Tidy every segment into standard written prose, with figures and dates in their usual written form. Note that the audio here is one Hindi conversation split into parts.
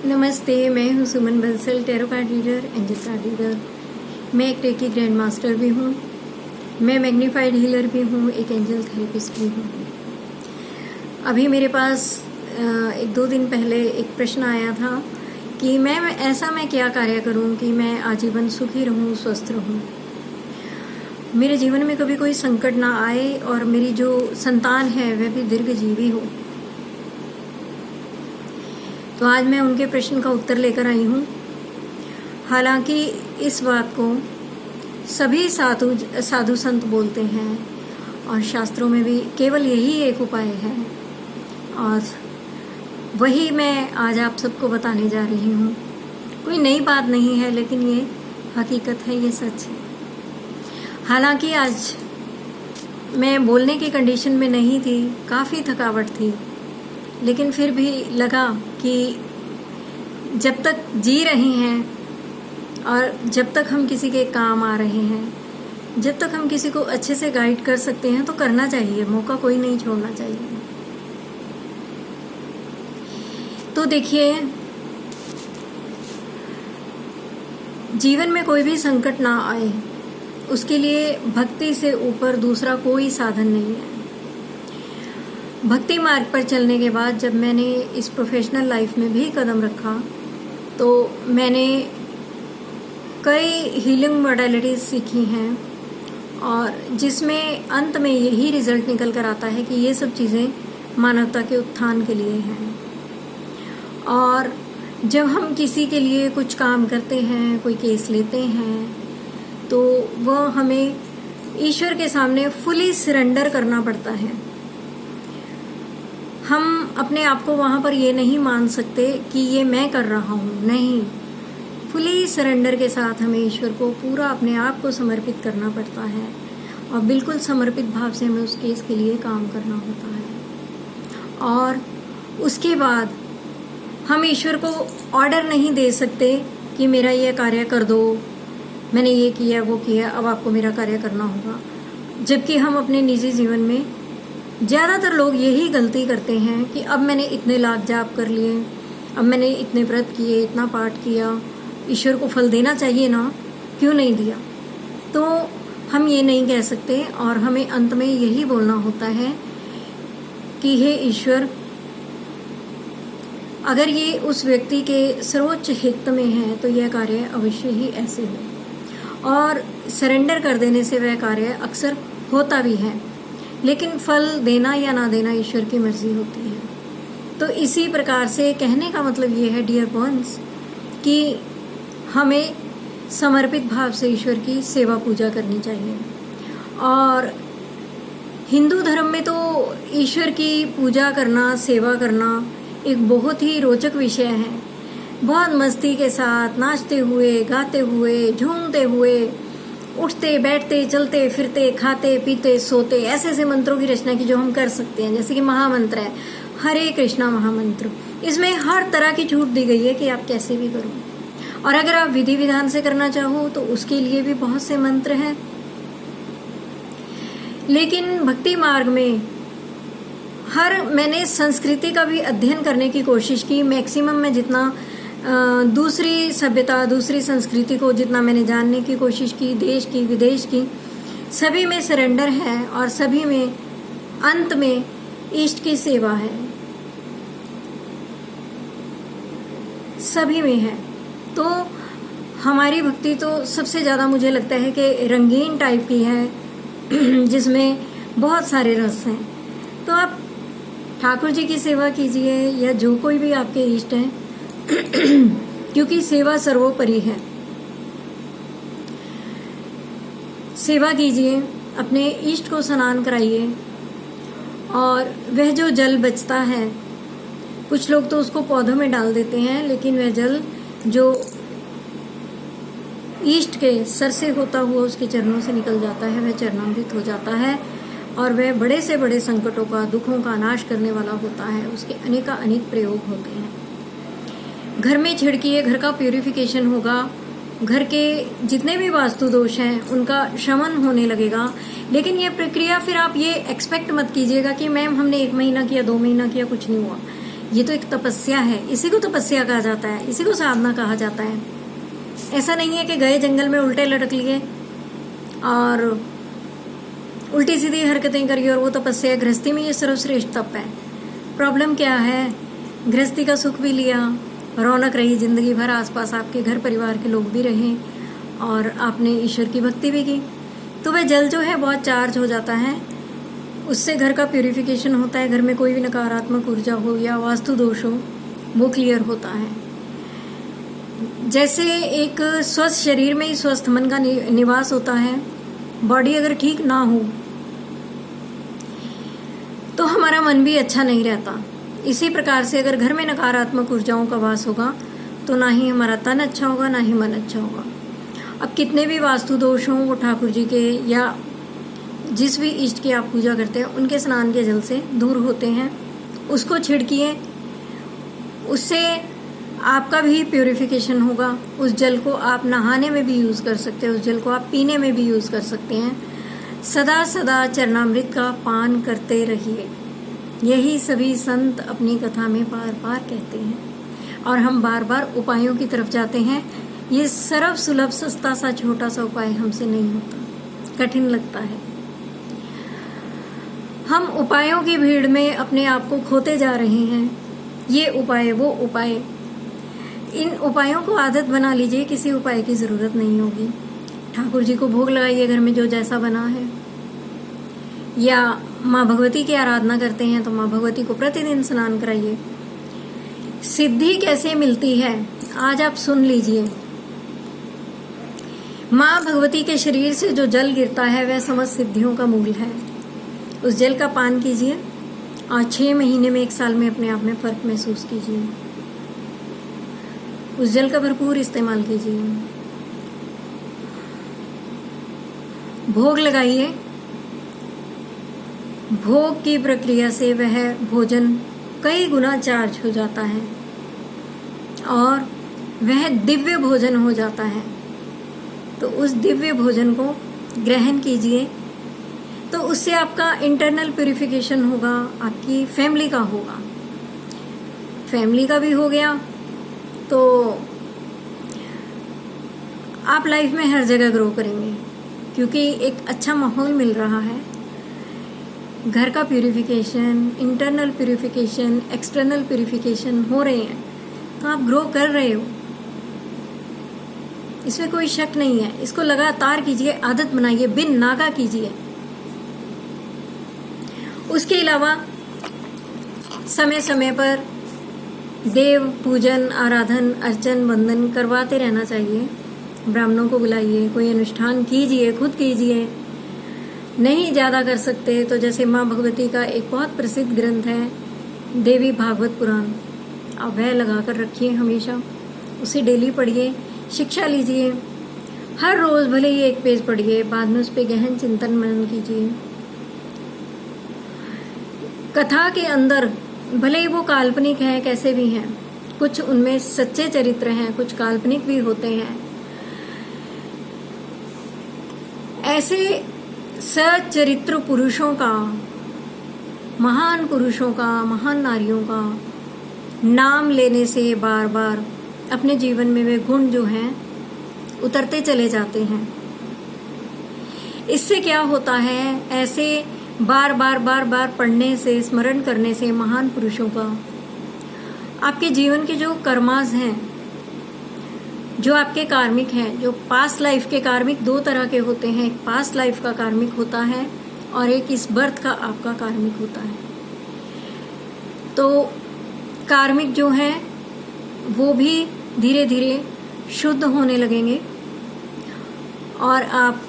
नमस्ते, मैं हूँ Suman Bansal, tarot card reader, angel card reader. मैं एक रेकी ग्रैंड मास्टर भी हूँ, मैं मैग्नीफाइड हीलर भी हूँ, एक एंजल थेरेपिस्ट भी हूँ। अभी मेरे पास 1-2 दिन पहले एक प्रश्न आया था कि मैं क्या कार्य करूँ कि मैं आजीवन सुखी रहूँ, स्वस्थ रहूँ, मेरे जीवन में कभी कोई संकट ना आए और मेरी जो संतान है वह भी दीर्घजीवी हो। तो आज मैं उनके प्रश्न का उत्तर लेकर आई हूँ। हालांकि इस बात को सभी साधु संत बोलते हैं और शास्त्रों में भी केवल यही एक उपाय है, और वही मैं आज आप सबको बताने जा रही हूँ। कोई नई बात नहीं है, लेकिन ये हकीकत है, ये सच है। हालांकि आज मैं बोलने की कंडीशन में नहीं थी, काफ़ी थकावट थी, लेकिन फिर भी लगा कि जब तक जी रहे हैं और जब तक हम किसी के काम आ रहे हैं, जब तक हम किसी को अच्छे से गाइड कर सकते हैं तो करना चाहिए, मौका कोई नहीं छोड़ना चाहिए। तो देखिए, जीवन में कोई भी संकट ना आए उसके लिए भक्ति से ऊपर दूसरा कोई साधन नहीं है। भक्ति मार्ग पर चलने के बाद जब मैंने इस प्रोफेशनल लाइफ में भी कदम रखा तो मैंने कई हीलिंग मॉडलिटीज़ सीखी हैं, और जिसमें अंत में यही रिजल्ट निकल कर आता है कि ये सब चीज़ें मानवता के उत्थान के लिए हैं। और जब हम किसी के लिए कुछ काम करते हैं, कोई केस लेते हैं, तो वह हमें ईश्वर के सामने फुली सरेंडर करना पड़ता है। हम अपने आप को वहाँ पर ये नहीं मान सकते कि ये मैं कर रहा हूँ, नहीं, फुली सरेंडर के साथ हमें ईश्वर को पूरा अपने आप को समर्पित करना पड़ता है, और बिल्कुल समर्पित भाव से हमें उस केस के लिए काम करना होता है। और उसके बाद हम ईश्वर को ऑर्डर नहीं दे सकते कि मेरा ये कार्य कर दो, मैंने ये किया वो किया, अब आपको मेरा कार्य करना होगा। जबकि हम अपने निजी जीवन में ज़्यादातर लोग यही गलती करते हैं कि अब मैंने इतने लाख जाप कर लिए, अब मैंने इतने व्रत किए, इतना पाठ किया, ईश्वर को फल देना चाहिए ना, क्यों नहीं दिया। तो हम ये नहीं कह सकते, और हमें अंत में यही बोलना होता है कि हे ईश्वर, अगर ये उस व्यक्ति के सर्वोच्च हित में है तो यह कार्य अवश्य ही ऐसे हो। और सरेंडर कर देने से वह कार्य अक्सर होता भी है, लेकिन फल देना या ना देना ईश्वर की मर्जी होती है। तो इसी प्रकार से कहने का मतलब ये है डियर वंस, कि हमें समर्पित भाव से ईश्वर की सेवा पूजा करनी चाहिए। और हिंदू धर्म में तो ईश्वर की पूजा करना, सेवा करना एक बहुत ही रोचक विषय है। बहुत मस्ती के साथ नाचते हुए, गाते हुए, झूमते हुए, उठते बैठते, चलते फिरते, खाते पीते, सोते, ऐसे ऐसे मंत्रों की रचना की जो हम कर सकते हैं। जैसे कि महामंत्र है, हरे कृष्णा महामंत्र, इसमें हर तरह की छूट दी गई है कि आप कैसे भी करो। और अगर आप विधि विधान से करना चाहो तो उसके लिए भी बहुत से मंत्र हैं। लेकिन भक्ति मार्ग में मैंने संस्कृति का भी अध्ययन करने की कोशिश की। मैक्सिमम में जितना दूसरी सभ्यता, दूसरी संस्कृति को जितना मैंने जानने की कोशिश की, देश की, विदेश की, सभी में सरेंडर है, और सभी में अंत में इष्ट की सेवा है, सभी में है। तो हमारी भक्ति तो सबसे ज़्यादा मुझे लगता है कि रंगीन टाइप की है, जिसमें बहुत सारे रस हैं। तो आप ठाकुर जी की सेवा कीजिए, या जो कोई भी आपके इष्ट हैं, क्योंकि सेवा सर्वोपरि है। सेवा कीजिए, अपने इष्ट को स्नान कराइए, और वह जो जल बचता है, कुछ लोग तो उसको पौधों में डाल देते हैं, लेकिन वह जल जो इष्ट के सर से होता हुआ उसके चरणों से निकल जाता है, वह चरणामृत हो जाता है, और वह बड़े से बड़े संकटों का, दुखों का नाश करने वाला होता है। उसके अनेक प्रयोग होते हैं। घर में छिड़किए, घर का प्यूरिफिकेशन होगा, घर के जितने भी वास्तु दोष हैं उनका शमन होने लगेगा। लेकिन यह प्रक्रिया फिर आप ये एक्सपेक्ट मत कीजिएगा कि मैम हमने 1 महीना किया, 2 महीना किया, कुछ नहीं हुआ। ये तो एक तपस्या है, इसी को तपस्या कहा जाता है, इसी को साधना कहा जाता है। ऐसा नहीं है कि गए जंगल में उल्टे लटक लिए और उल्टी सीधी हरकतें करी और वो तपस्या। गृहस्थी में ये सर्वश्रेष्ठ तप है। प्रॉब्लम क्या है, गृहस्थी का सुख भी लिया, रौनक रही जिंदगी भर, आसपास आपके घर परिवार के लोग भी रहे और आपने ईश्वर की भक्ति भी की, तो वह जल जो है बहुत चार्ज हो जाता है, उससे घर का प्यूरिफिकेशन होता है। घर में कोई भी नकारात्मक ऊर्जा हो या वास्तु दोष हो वो क्लियर होता है। जैसे एक स्वस्थ शरीर में ही स्वस्थ मन का निवास होता है। बॉडी अगर ठीक ना हो तो हमारा मन भी अच्छा नहीं रहता। इसी प्रकार से अगर घर में नकारात्मक ऊर्जाओं का वास होगा तो ना ही हमारा तन अच्छा होगा, ना ही मन अच्छा होगा। अब कितने भी वास्तु दोष हों, वो ठाकुर जी के या जिस भी इष्ट की आप पूजा करते हैं उनके स्नान के जल से दूर होते हैं। उसको छिड़किए, उससे आपका भी प्यूरिफिकेशन होगा। उस जल को आप नहाने में भी यूज़ कर सकते हैं, उस जल को आप पीने में भी यूज़ कर सकते हैं। सदा सदा चरणामृत का पान करते रहिए, यही सभी संत अपनी कथा में बार बार कहते हैं और हम बार बार उपायों की तरफ जाते हैं। ये सर्व सुलभ सस्ता सा छोटा सा उपाय हमसे नहीं होता, कठिन लगता है। हम उपायों की भीड़ में अपने आप को खोते जा रहे हैं। ये उपाय, वो उपाय, इन उपायों को आदत बना लीजिए, किसी उपाय की ज़रूरत नहीं होगी। ठाकुर जी को भोग लगाइए घर में जो जैसा बना है, या माँ भगवती की आराधना करते हैं तो माँ भगवती को प्रतिदिन स्नान कराइए। सिद्धि कैसे मिलती है आज आप सुन लीजिए। माँ भगवती के शरीर से जो जल गिरता है वह समस्त सिद्धियों का मूल है। उस जल का पान कीजिए और 6 महीने में 1 साल में अपने आप में फर्क महसूस कीजिए। उस जल का भरपूर इस्तेमाल कीजिए। भोग लगाइए। भोग की प्रक्रिया से वह भोजन कई गुना चार्ज हो जाता है और वह दिव्य भोजन हो जाता है। तो उस दिव्य भोजन को ग्रहण कीजिए, तो उससे आपका इंटरनल प्यूरिफिकेशन होगा, आपकी फैमिली का होगा। फैमिली का भी हो गया तो आप लाइफ में हर जगह ग्रो करेंगे, क्योंकि एक अच्छा माहौल मिल रहा है। घर का purification, internal purification, external purification हो रहे हैं, तो आप ग्रो कर रहे हो, इसमें कोई शक नहीं है। इसको लगातार कीजिए, आदत बनाइए, बिन नागा कीजिए। उसके अलावा समय समय पर देव पूजन, आराधन, अर्चन, वंदन करवाते रहना चाहिए। ब्राह्मणों को बुलाइए, कोई अनुष्ठान कीजिए, खुद कीजिए। नहीं ज़्यादा कर सकते तो जैसे माँ भगवती का एक बहुत प्रसिद्ध ग्रंथ है देवी भागवत पुराण, आप वह लगा कर रखिए हमेशा, उसे डेली पढ़िए, शिक्षा लीजिए। हर रोज़ भले ही 1 पेज पढ़िए, बाद में उस पर गहन चिंतन मनन कीजिए। कथा के अंदर भले ही वो काल्पनिक हैं, कैसे भी हैं, कुछ उनमें सच्चे चरित्र हैं, कुछ काल्पनिक भी होते हैं। ऐसे सचरित्र पुरुषों का, महान पुरुषों का, महान नारियों का नाम लेने से बार बार अपने जीवन में वे गुण जो हैं उतरते चले जाते हैं। इससे क्या होता है, ऐसे बार बार पढ़ने से, स्मरण करने से महान पुरुषों का, आपके जीवन के जो कर्मास हैं, जो आपके कार्मिक हैं, जो पास्ट लाइफ के कार्मिक 2 तरह के होते हैं। एक पास्ट लाइफ का कार्मिक होता है और एक इस बर्थ का आपका कार्मिक होता है। तो कार्मिक जो है वो भी धीरे धीरे शुद्ध होने लगेंगे और आप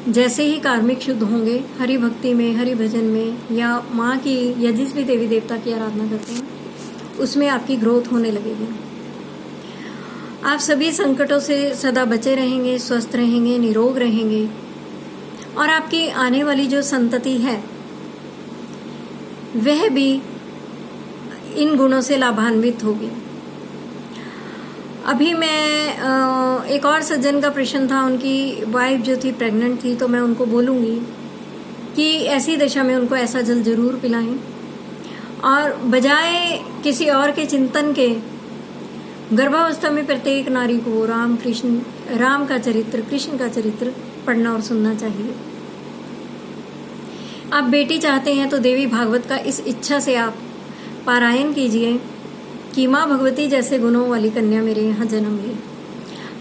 जैसे ही कार्मिक शुद्ध होंगे, हरि भक्ति में, हरि भजन में, या माँ की या जिस भी देवी देवता की आराधना करते हैं उसमें आपकी ग्रोथ होने लगेगी। आप सभी संकटों से सदा बचे रहेंगे, स्वस्थ रहेंगे, निरोग रहेंगे और आपकी आने वाली जो संतति है वह भी इन गुणों से लाभान्वित होगी। अभी मैं एक और सज्जन का प्रश्न था, उनकी वाइफ जो थी प्रेग्नेंट थी, तो मैं उनको बोलूँगी कि ऐसी दशा में उनको ऐसा जल जरूर पिलाएं और बजाय किसी और के चिंतन के गर्भावस्था में प्रत्येक नारी को राम का चरित्र, कृष्ण का चरित्र पढ़ना और सुनना चाहिए। आप बेटी चाहते हैं तो देवी भागवत का इस इच्छा से आप पारायण कीजिए कि माँ भगवती जैसे गुणों वाली कन्या मेरे यहाँ जन्म ले।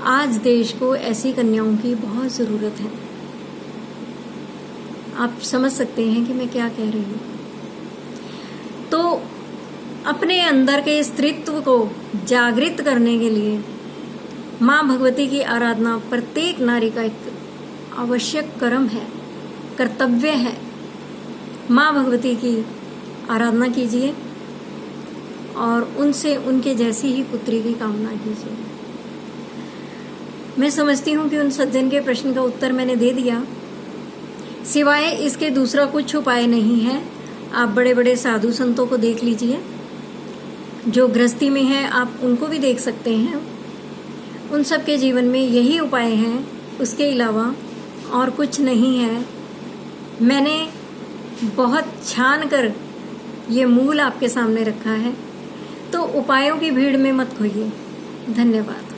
आज देश को ऐसी कन्याओं की बहुत ज़रूरत है। आप समझ सकते हैं कि मैं क्या कह रही हूँ। तो अपने अंदर के स्त्रीत्व को जागृत करने के लिए माँ भगवती की आराधना प्रत्येक नारी का एक आवश्यक कर्म है, कर्तव्य है। माँ भगवती की आराधना कीजिए और उनसे उनके जैसी ही पुत्री की कामना कीजिए। मैं समझती हूँ कि उन सज्जन के प्रश्न का उत्तर मैंने दे दिया। सिवाय इसके दूसरा कुछ उपाय नहीं है। आप बड़े बड़े साधु संतों को देख लीजिए, जो गृहस्थी में हैं, आप उनको भी देख सकते हैं। उन सब के जीवन में यही उपाय हैं, उसके अलावा और कुछ नहीं है। मैंने बहुत छान कर ये मूल आपके सामने रखा है, तो उपायों की भीड़ में मत खोइए। धन्यवाद।